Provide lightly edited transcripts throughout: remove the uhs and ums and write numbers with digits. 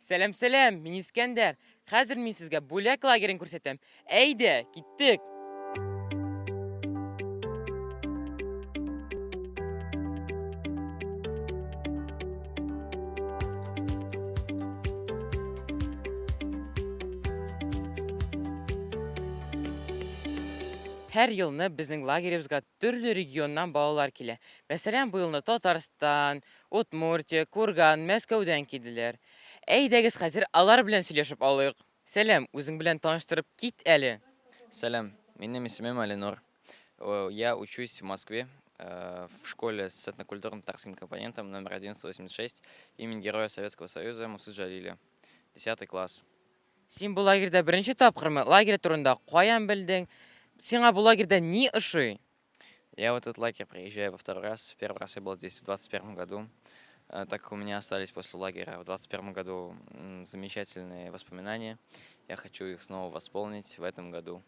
Сәлем, сәлем, мин Искәндәр. Хәзер мин сезгә бүләк лагерен күрсәтәм. Әйдә, киттек. Һәр елны безнең лагеребызга төрле регионнан балалар килә. Мәсәлән, бу елны Татарстан, Удмуртия, Курган, Мәскәүдән килделәр. Әйдәгез хәзер алар белән сөйләшеп алыйк. Сәлем, үзең белән таныштырып кит әле. Салям, меня исмем Алинор. Я учусь в Москве в школе с этнокультурным татарским компонентом номер 1186 имени Героя Советского Союза Мусы Джалиля. 10 класс. Син бу лагерьда беренче тапкырмы лагерь турында каян белдең? Сиңа бу лагерьда ни ошый? Я в этот лагерь приезжаю во второй раз. В первый раз я был здесь в 21 году. Так как у меня остались после лагеря в 21 году замечательные воспоминания, я хочу их снова восполнить в этом году.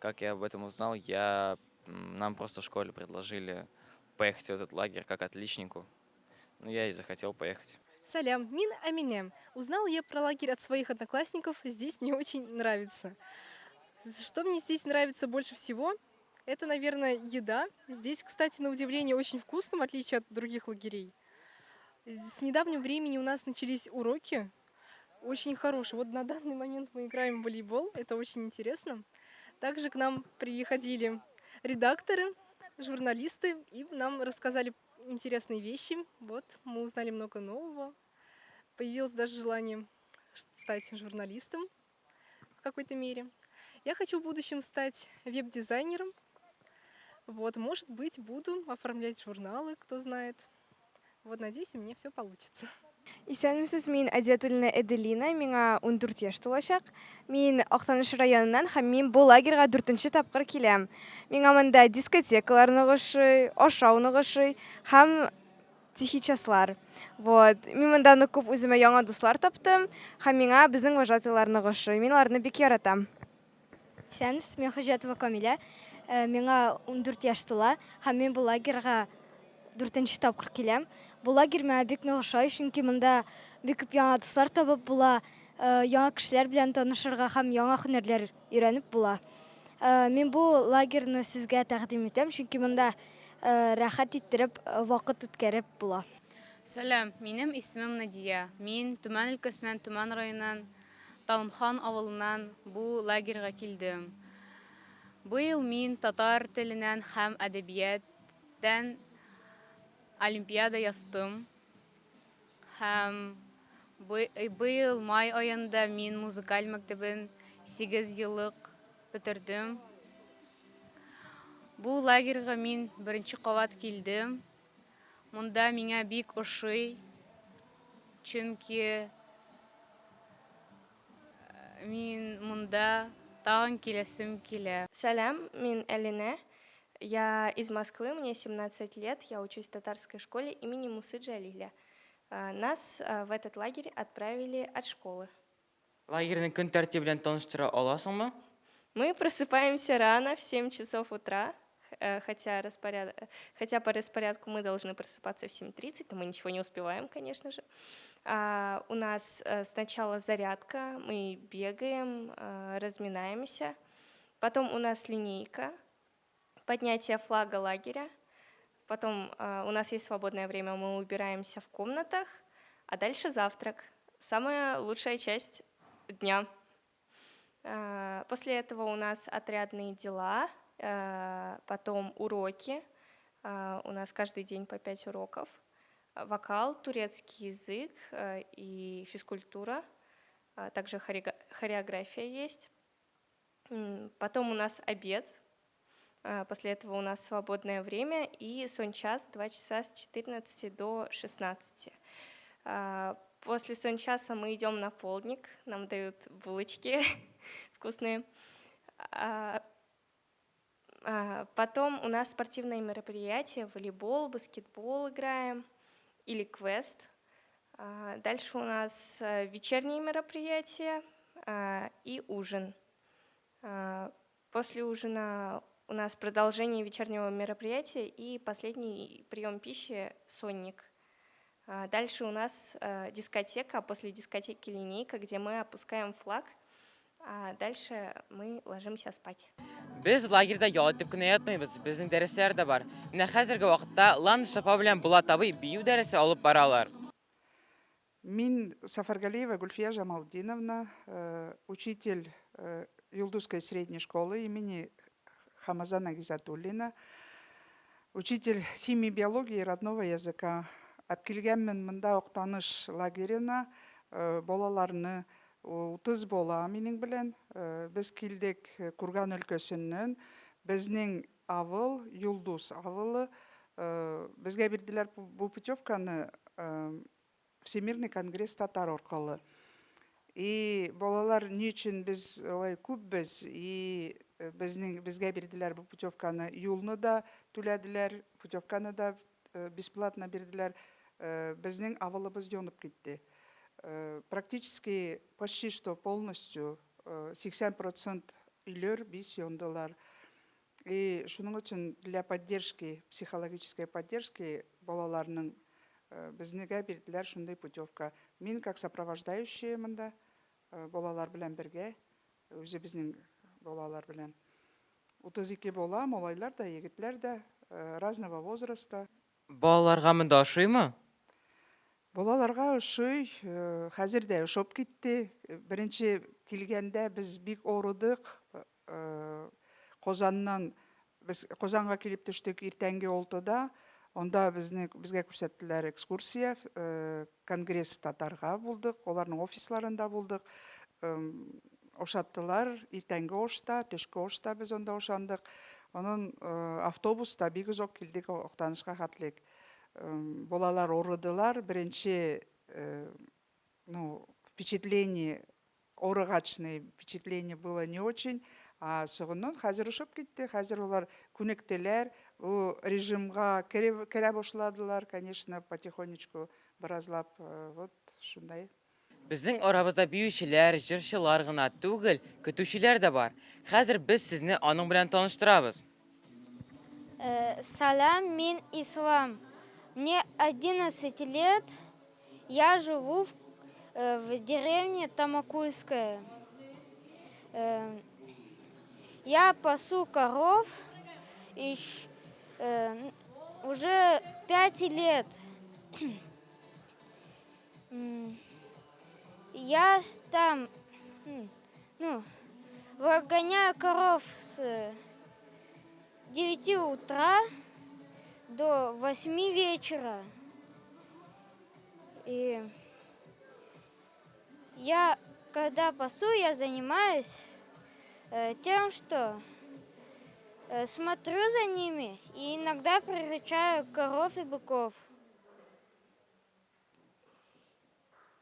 Как я об этом узнал, нам просто в школе предложили поехать в этот лагерь как отличнику. Ну, я и захотел поехать. Салям, мин Аминем. Узнал я про лагерь от своих одноклассников, здесь мне очень нравится. Что мне здесь нравится больше всего? Это, наверное, еда. Здесь, кстати, на удивление очень вкусно, в отличие от других лагерей. С недавнего времени у нас начались уроки, очень хорошие. Вот на данный момент мы играем в волейбол, это очень интересно. Также к нам приходили редакторы, журналисты, и нам рассказали интересные вещи. Вот, мы узнали много нового. Появилось даже желание стать журналистом в какой-то мере. Я хочу в будущем стать веб-дизайнером. Вот, может быть, буду оформлять журналы, кто знает. Вот, надеюсь, у меня все получится. Исәнмесез, мин Әдиятуллина Эделина, миңа 14 яшь тулачак. Мин Актаныш районыннан һәм мин бу лагерьга 4-нче тапкыр киләм. Миңа монда дискотекалар ошый, ашау ошый һәм тихий часлар. Вот. Мин монда күп үземә яңа дуслар таптым һәм миңа безнең вожатыйлар ошый. Мин аларны бик яратам. Исәнмесез, мин Хаҗатова Камилә. Миңа 14 яшь тула һәм мин бу лагерьга 4-нче тапкыр киләм. Бу лагерь миңа бик нык ошый, чөнки монда бик күп яңа дуслар табып була, яңа кешеләр белән танышырга һәм яңа һөнәрләр өйрәнеп була. Мин бу лагерьне сезгә тәкъдим итәм, чөнки монда рәхәт иттереп вакыт үткәреп була. Сәлам, минем исемем Надия. Мин Түмән өлкәсеннән, Түмән районыннан, Талымхан авылыннан бу лагерьга килдем. Бу ел мин татар теленнән һәм әдәбияттан олимпиада яздым. Һәм бу ел май аенда мин музыкаль мәктәбен 8 еллык бетердем. Бу лагерьга мин беренче кабат килдем. Монда миңа бик ошый, чөнки мин монда тагын киләсем килә. Салям, мин Алина. Я из Москвы, мне 17 лет, я учусь в татарской школе имени Мусы Джалиля. Нас в этот лагерь отправили от школы. Лагерьнең көн тәртибе белән таныштыра аласыңмы? Мы просыпаемся рано, в 7 часов утра, хотя по распорядку мы должны просыпаться в 7:30, но мы ничего не успеваем, конечно же. У нас сначала зарядка, мы бегаем, разминаемся. Потом у нас линейка, поднятие флага лагеря. Потом у нас есть свободное время, мы убираемся в комнатах, а дальше завтрак. Самая лучшая часть дня. После этого у нас отрядные дела, потом уроки. У нас каждый день по 5 уроков. Вокал, турецкий язык и физкультура. Также хореография есть. Потом у нас обед. После этого у нас свободное время и сон-час 2 часа с 14 до 16. После сон-часа мы идем на полдник, нам дают булочки вкусные. Потом у нас спортивные мероприятия, волейбол, баскетбол играем или квест. Дальше у нас вечерние мероприятия и ужин. После ужина у нас продолжение вечернего мероприятия и последний прием пищи — сонник. Дальше у нас дискотека, а после дискотеки линейка, где мы опускаем флаг, а дальше мы ложимся спать. Biz лагерьдә ял итеп кенә ятмыйбыз. Безнең дәресләр дә бар. Менә хәзерге вакытта ландшафт белән Булатовый бию дәресе алып баралар. Мин Сафаргалиева Гульфия Жамалдиновна, учитель Юлдузской средней школы имени Хамазана Гизатуллина, учитель химии, биологии и родного языка. Әпкелгәнмен монда уктаныш лагерена, балаларны 30 бола минең белән. Без килдек Курган өлкәсеннән. Безнең авыл Юлдуз авылы. Безгә бирделәр бу путевканы Всемирный конгресс татар аркылы. И балалар ни өчен без олай күпбез и безгә бирделәр бу путевканы, юлны да түләделәр, путевканы да бесплатно бирделәр. Безнең авылыбыз янып китте. Практически почти что полностью 80% үйләр без яндылар. И шуның өчен для поддержки, психологической поддержки балаларның безнегә бирделәр шундый путевка. Мин как сопровождающая монда балалар белән бергә, үзе безнең балалар белән. 32 бала, малайлар да, егетләр дә, разного возраста. Балаларга монда ошыймы? Балаларга ошый, хәзер дә ошып китте. Беренче килгәндә без бик орыдык. Казаннан без Казанга килеп төштек иртәнге 6-да. Онда безгә күрсәттеләр экскурсия, конгресс татарга булдык, аларның офисларында булдык. Ошаттылар, иртәнге ошта, төшке ошта без онда ошандык. Анын автобуста бик озак килдек Актанышка хәтлек. Балалар орыдылар, беренче впечатление, орыгачное впечатление было не очень. А соңыннан хәзер ошып китте, хәзер алар күнектеләр, режимга керә башладылар, конечно, потихонечку беразлап, вот шундай. Безнең арабызда биючеләр, җырчылар гына түгел, көтүчеләр дә бар. Хәзер без сезне аның белән таныштырабыз. Салам, мин Ислам. Мне 11 лет. Я живу в деревне Тамакульская. Я пасу коров уже 5 лет. Я там выгоняю коров с 9 утра до 8 вечера. И я, когда пасу, я занимаюсь тем, что смотрю за ними и иногда приручаю коров и быков.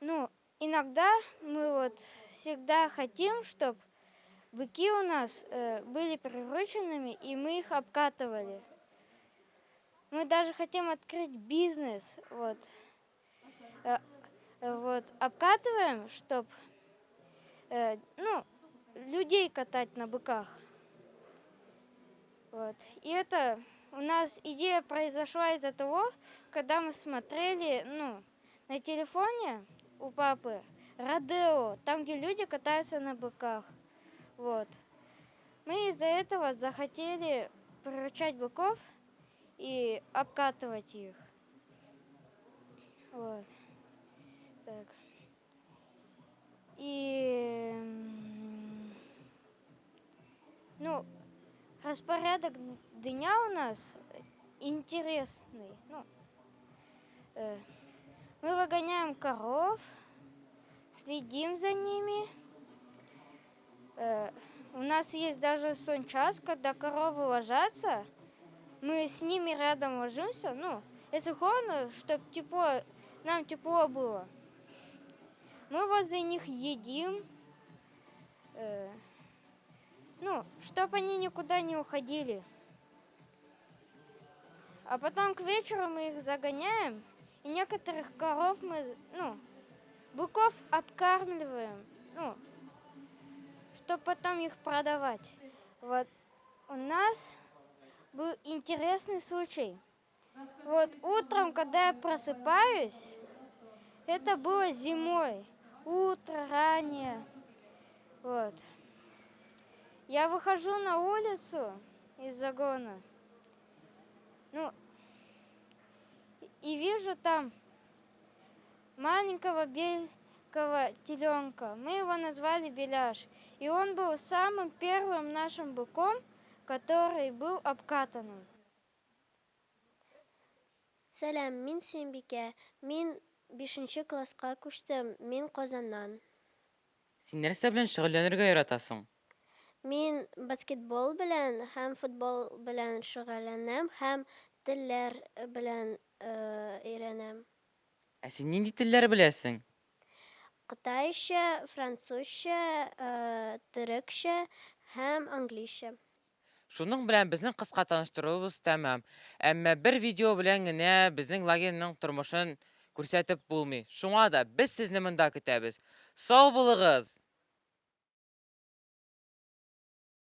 Иногда мы всегда хотим, чтобы быки у нас были прирученными, и мы их обкатывали. Мы даже хотим открыть бизнес. Обкатываем, чтобы людей катать на быках. И это у нас идея произошла из-за того, когда мы смотрели на телефоне у папы Родео, там, где люди катаются на быках. Мы из-за этого захотели приручать быков и обкатывать их. Так. И распорядок дня у нас интересный. Мы выгоняем коров, следим за ними. У нас есть даже сон-час, когда коровы ложатся. Мы с ними рядом ложимся. Если холодно, чтобы нам тепло было. Мы возле них едим. Чтобы они никуда не уходили. А потом к вечеру мы их загоняем. И некоторых коров быков обкармливаем, чтобы потом их продавать. У нас был интересный случай. Вот утром, когда я просыпаюсь, это было зимой. Утро раннее. Вот. Я выхожу на улицу из загона. Ну, и вижу там маленького белого теленка. Мы его назвали Беляш. И он был самым первым нашим быком, который был обкатанным. Сәлам, мин Сөембикә. Мин 5-нче класска күчтем. Мин Казаннан. Син нәрсә белән шөгыльләнергә яратасың? Мин баскетбол белән һәм футбол белән шөгыльләнәм һәм телләр белән өйрәнәм. Ә син нинди телләр беләсең? Кытайча, французча, төрекчә һәм английча. Шуның белән безнең кыска таныштыруыбыз тәмам. Әмма бер видео белән генә безнең лагерьнең тормышын күрсәтеп булмый. Шуңа да без сезне монда көтәбез. Сау булыгыз!